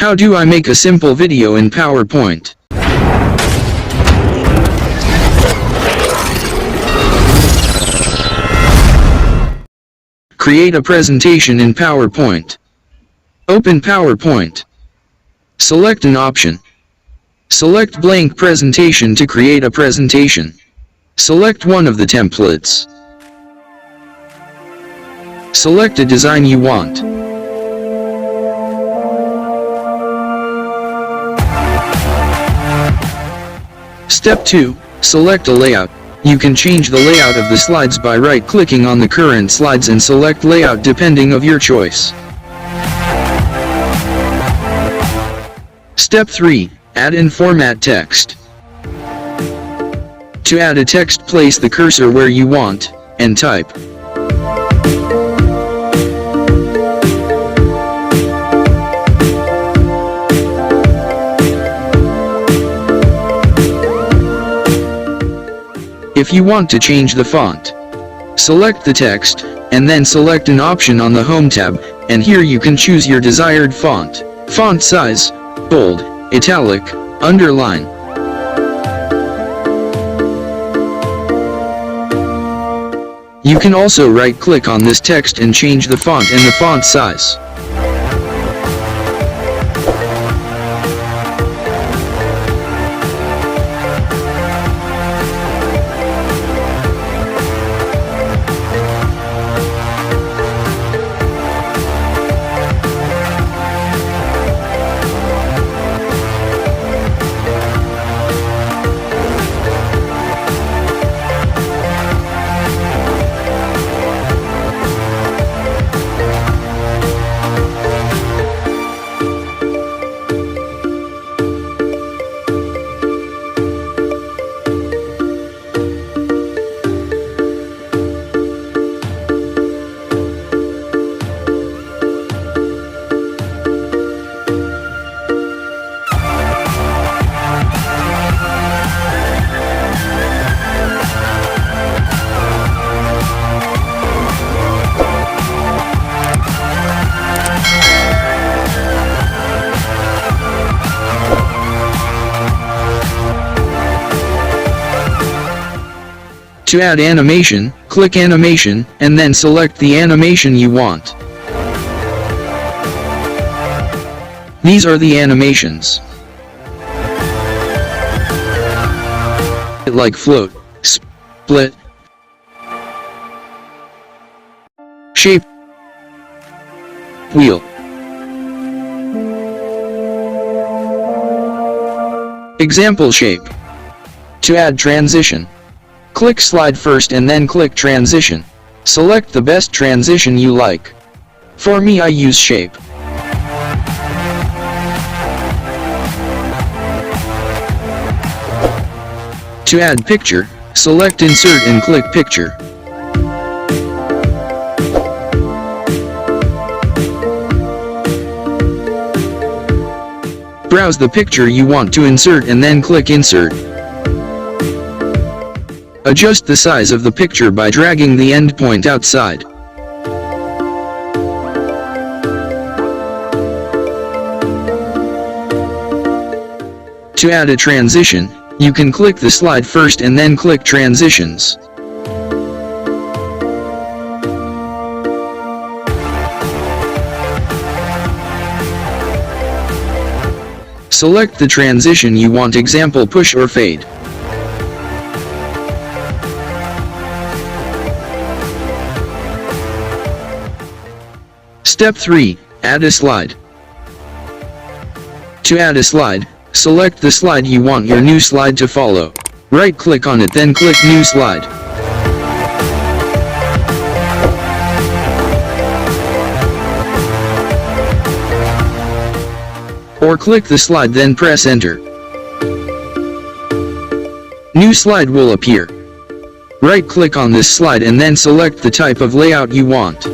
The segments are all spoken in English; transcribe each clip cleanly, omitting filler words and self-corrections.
How do I make a simple video in PowerPoint? Create a presentation in PowerPoint. Open PowerPoint. Select an option. Select blank presentation to create a presentation. Select one of the templates. Select a design you want. Step 2. Select a layout. You can change the layout of the slides by right-clicking on the current slides and select layout depending of your choice. Step 3. Add and format text. To add a text, place the cursor where you want, and type. If you want to change the font, select the text, and then select an option on the Home tab, and here you can choose your desired font, font size, bold, italic, underline. You can also right-click on this text and change the font and the font size. To add animation, click Animation, and then select the animation you want. These are the animations. Like float, split, shape, wheel. Example shape. To add transition, click slide first and then click transition. Select the best transition you like. For me, I use shape. To add picture, select insert and click picture. Browse the picture you want to insert and then click insert. Adjust the size of the picture by dragging the endpoint outside. To add a transition, you can click the slide first and then click Transitions. Select the transition you want, example push or fade. Step 3. Add a slide. To add a slide, select the slide you want your new slide to follow. Right-click on it, then click New Slide. Or click the slide, then press Enter. New slide will appear. Right-click on this slide and then select the type of layout you want.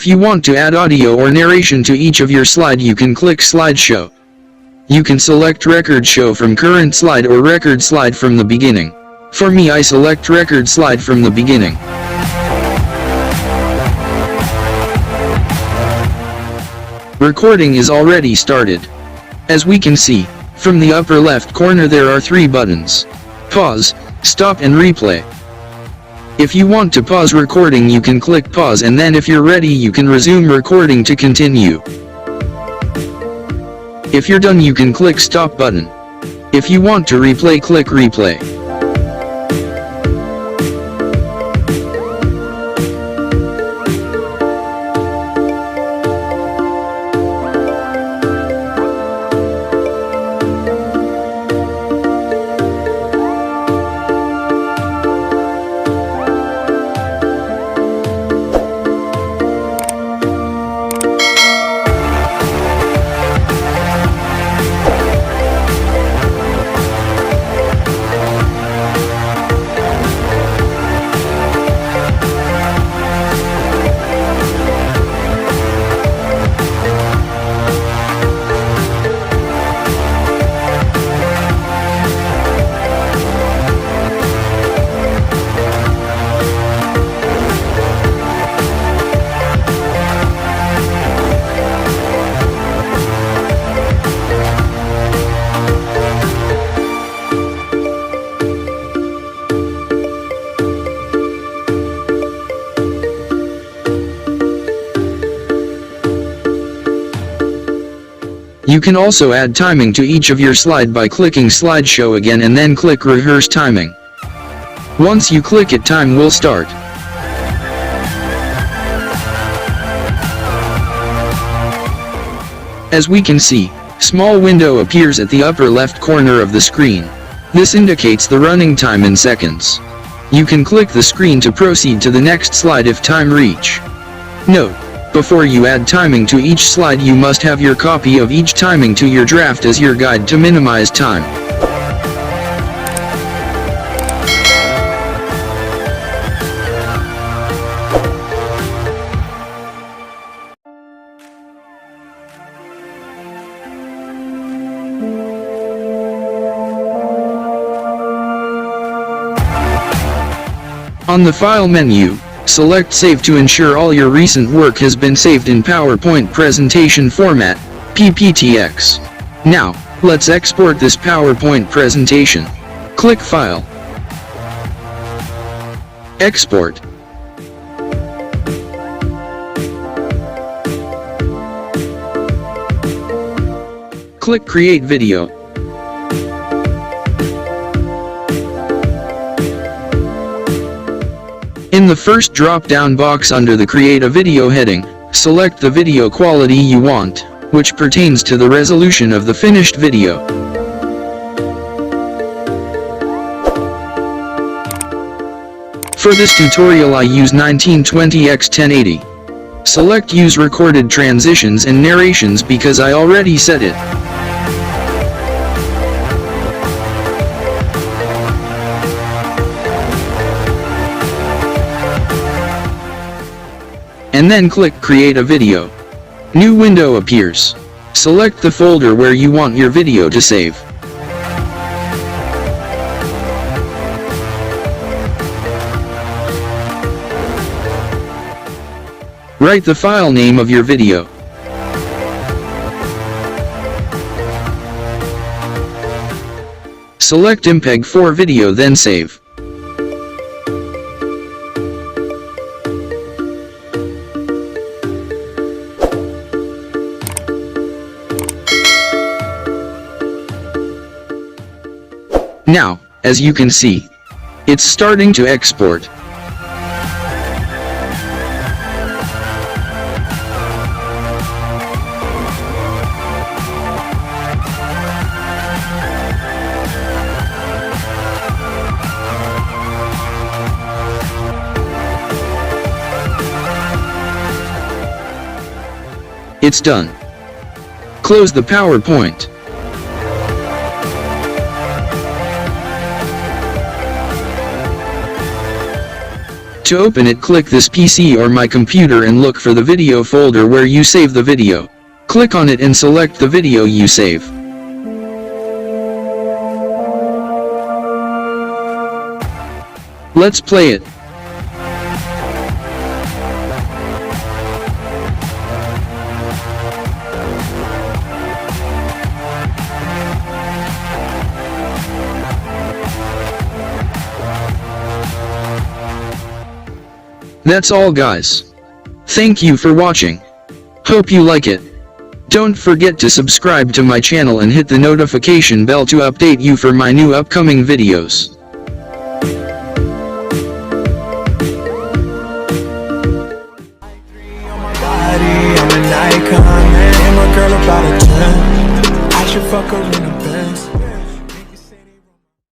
If you want to add audio or narration to each of your slide, you can click Slideshow. You can select Record Show from current slide or Record Slide from the beginning. For me, I select Record Slide from the beginning. Recording is already started. As we can see, from the upper left corner there are 3 buttons: pause, stop and replay. If you want to pause recording, you can click pause, and then if you're ready you can resume recording to continue. If you're done you can click stop button. If you want to replay, click replay. You can also add timing to each of your slide by clicking Slideshow again and then click Rehearse Timing. Once you click it, time will start. As we can see, small window appears at the upper left corner of the screen. This indicates the running time in seconds. You can click the screen to proceed to the next slide if time reach. Note: before you add timing to each slide, you must have your copy of each timing to your draft as your guide to minimize time. On the File menu, select Save to ensure all your recent work has been saved in PowerPoint presentation format, PPTX. Now, let's export this PowerPoint presentation. Click File, Export. Click Create Video. In the first drop-down box under the Create a Video heading, select the video quality you want, which pertains to the resolution of the finished video. For this tutorial I use 1920x1080. Select Use Recorded Transitions and Narrations because I already set it. And then click Create a Video. New window appears. Select the folder where you want your video to save. Write the file name of your video. Select MPEG-4 video, then save. Now, as you can see, it's starting to export. It's done. Close the PowerPoint. To open it, click this PC or my computer and look for the video folder where you save the video. Click on it and select the video you save. Let's play it. That's all, guys. Thank you for watching. Hope you like it. Don't forget to subscribe to my channel and hit the notification bell to update you for my new upcoming videos. I'm an icon, man. I'm a girl about a 10. I should fuck her.